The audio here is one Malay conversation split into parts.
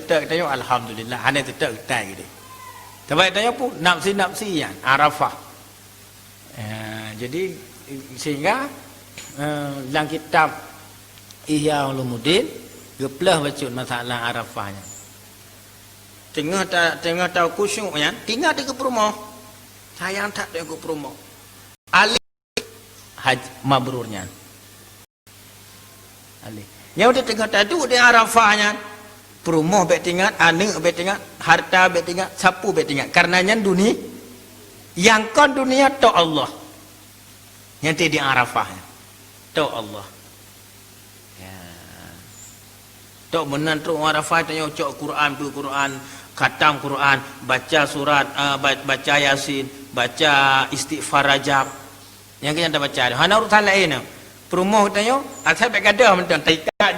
tetap tengok alhamdulillah hanya tetap ketai gitu. Tapi tengok pun nafsi yang Arafah. Jadi sehingga dalam kitab Ihya Ulumuddin geplah baca masalah Arafahnya. Tengah tahu khusyuknya tinggal di rumah. Sayang tak di rumah. Alih haji mabrurnya. Alih. Yang udah tengah tadu di Arafahnya. Perumah bet tinggal, anak bet tinggal, harta bet tinggal, sapu bet tinggal. Karenanya dunia yang kon dunia to Allah. Yang di Arafahnya. To Allah. Ya. To benar tu Arafah tanya cok Quran tu Quran, khatam Quran, baca surat, baca Yasin, baca istighfar Rajab. Yang kita dah baca. Hana urusan lain. Perumah tanya, asal baik gadah mentang taikat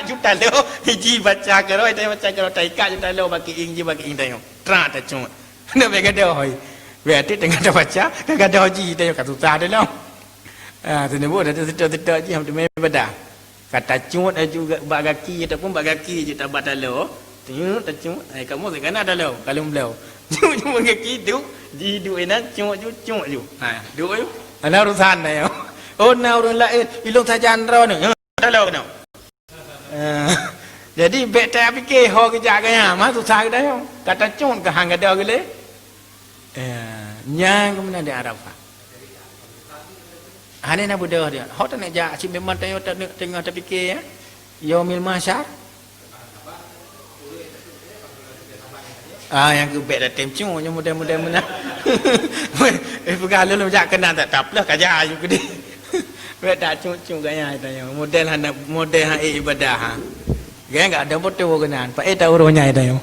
ju tak lo hiji baca karo tanya baca karo taikat ju tak lo bagi ingji bagi ing tanya. Tra tak cuma. Nak baik gadah hoi. Berarti tengah dah baca, dah gadah haji tanya kat susah dah lo. Tenemu dah sedar haji ham demi ibadah. Kata cuma juga bak kaki ataupun bak kaki je tak batal lo. Tengok tak cuma. Kamu sekarang ada lo kalau belau. Cuma kaki duk di duk enak cuma ju. Duk yo. Ana urusan dah yo. Oh, na orang lain ilung saja andra ni. Tak tahu kena. Jadi bet tak fikir ho kerja kaya, mah susah dah yo. Kata cun ke hang ada gele. Nyang kemana di Arafah. Hane na budak dia. Ho tak nak jak si memang tayo tak tengah tak fikir ya. Yaumil mahsyar. Yang ke bet dah temcung nya mudah-mudahan mana. Bukan lalu jak kena tak taplah kaja ayu gede. Bet tak cung gaya tanya model hang ibadah ha. Gaya enggak ada foto kenan. Pak tahu rohnya tanya.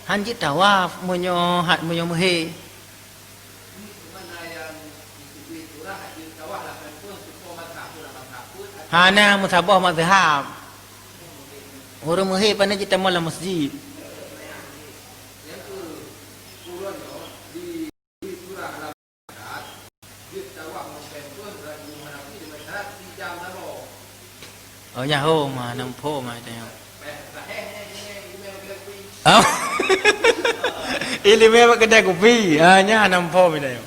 Hanji tawaf munyo hat munyo muhe. Hana musabah mazhab. Orang muhe pandai kita malam masjid. Ở nhà hô mà nằm phô mà tao. Ilime mak kedai kopi. Nya nằm phô mày tao.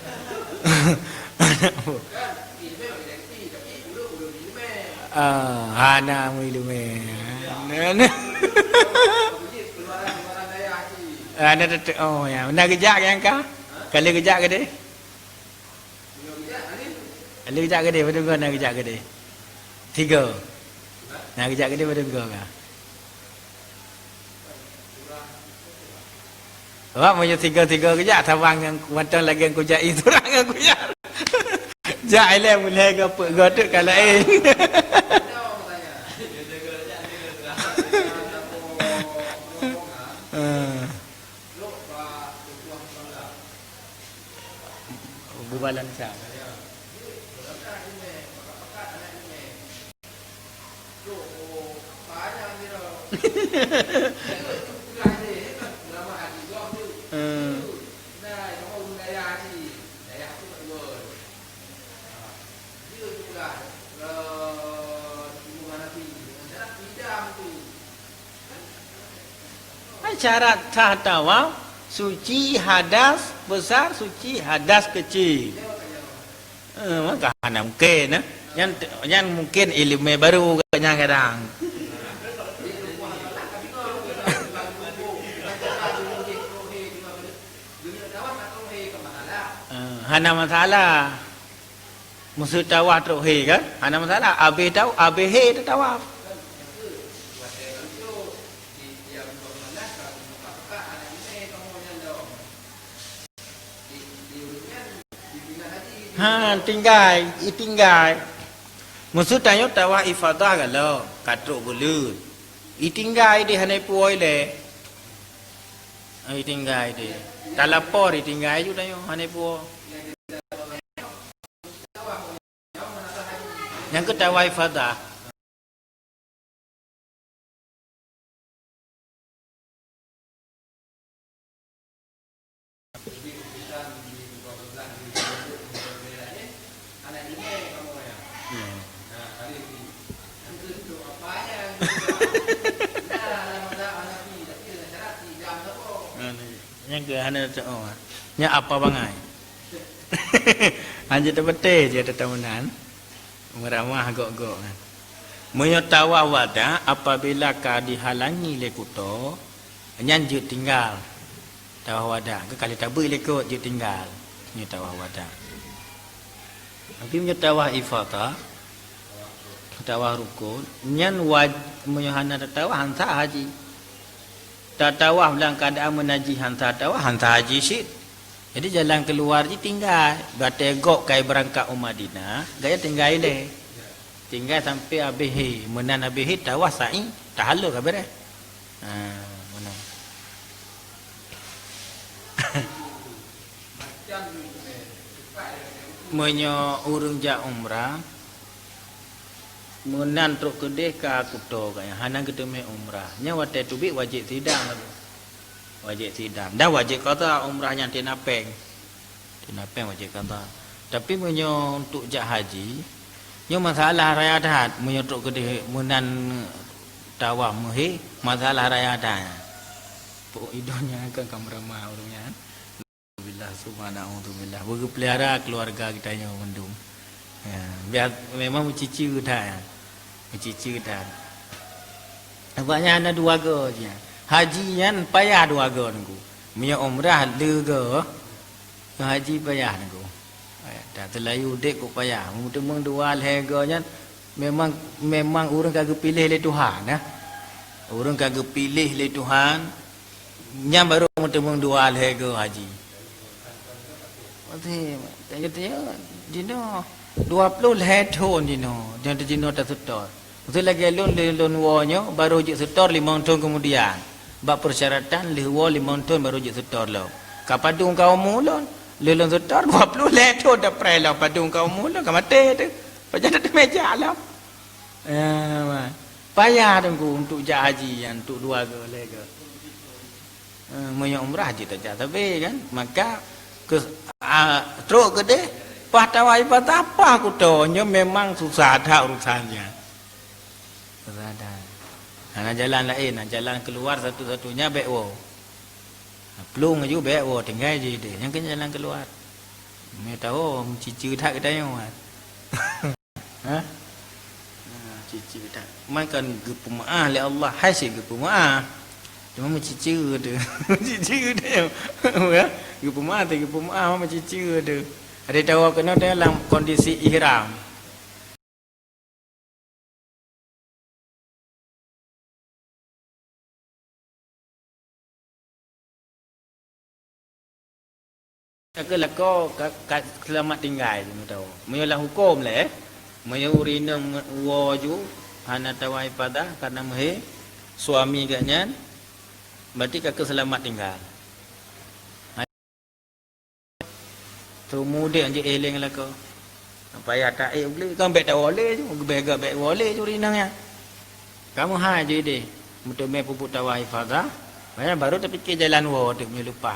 Hana ilime. Ada oh ya, nak kejak yang kah? Kali kejak ke deh? Kali kejak ke deh, betul ke nak kejak ke deh? 3. Nak kejap ke dia pada engkau kah? Awak punya 3 kejap tabang yang wantan lagi yang kujai surang yang kujak. Jak ile mulai ke apa godok kalau bubalan sah. Syarat sah tawaf suci hadas besar, suci hadas kecil. Maka hanya mungkin yang mungkin ilmu baru kadang-kadang. Hana masalah musuh tawaf teruhi kan? Hana masalah habis tahu habis he tawaf. Tinggal. Musuh tanya tawaf ifadah kalau katruk bulut. Tinggal di hanai puai le. Tinggal di. Tak lapor tinggal je tanya hanai puai. Yang ke tawaf ifadah. Yang ke hana oh. Nya apa bangai. Hanya terbetul je tetahunan. Meramah gok-gok kan. Menyatawa wada apabila ka dihalangi le kuto nyan je tinggal. Tawa wada ke kali tabu le kot je tinggal. Menyatawa wada. Tapi menyatawa ifata tawa rukun nyan menyahana tawa hansa haji. Tatawa dalam keadaan menaji hansa tawa hansa haji syid. Jadi jalan keluar je tinggal. Berarti gok kai berangkat Madinah, gaya tinggal le. Tinggal sampai habis menan habis tawah sa'i tahallul khabar eh. Mana. Menyo urung ja umrah. Menan truk kedeh ka kuto kaya hanang ketemu umrah. Nya wate tubi wajib sidang lagu. Wajib sidang. Dah wajib kata umrahnya tinapeng. Tinapeng wajib kata. Tapi menyo untuk jak haji, nyo masalah raya dah, menyo truk kedeh menan tawah muhi masalah raya dah. Pok idonya kan kamera urungnya. Billah subhanahu billah. Bagi pelihara keluarga kita nya mendung. Ya, biar memang cici dah. Cici dah. Agaknya ada dua go je. Haji yan payah dua go nunggu. Mia umrah le go. Haji payah nunggu. Dah terlayu dek kok payah. Mung dua le go yan memang orang kagak pilih le Tuhan nah. Orang kagak pilih le Tuhan. Nya baru mung dua le go haji. Mati tanya dino 20 tahun dino. Dan dino tak setor. Betul lagi lon wonyo baru je setor 5 tahun kemudian. Bab persyaratan lewo 5 tahun baru je setor lo. Kapadung kau mulon lelon setor 20 tahun dah prela padung kau mulon kamate tu. Pajan ada meja lah. Payah tunggu untuk jah haji yang untuk 2 ke lega. Moyo umrah je tak tapi kan maka ke teruk ke deh patawai patah apa aku tonyo memang susah dah urusannya. Susah dah. Hanya jalan lain, jalan keluar satu-satunya bekwo. Pelung aja bekwo tinggal je dia. Yang kan jalan keluar. Mai tahu cici tak kita yang wan. Ha? Cici tak. Makan gepu maah le Allah hasil gepu maah. Cuma cici tu. Cici dia. Ya. Gepu maah tu gepu maah macam cici tu. Ada tahu kena dalam kondisi ihram. Kalau kau selamat tinggal tu tahu. Menyolah hukum le. Menyurina waju hana tawai pada karena mehe suami gaknya. Berarti kakak selamat tinggal. Kemudian je eleng lah kau. Payah tak boleh. Kau bet tak boleh je. Gak bet boleh je rinangnya. Kamu hai je deh. Betul me pupuk tawai pada. Baru terfikir jalan wo tu punya lupa.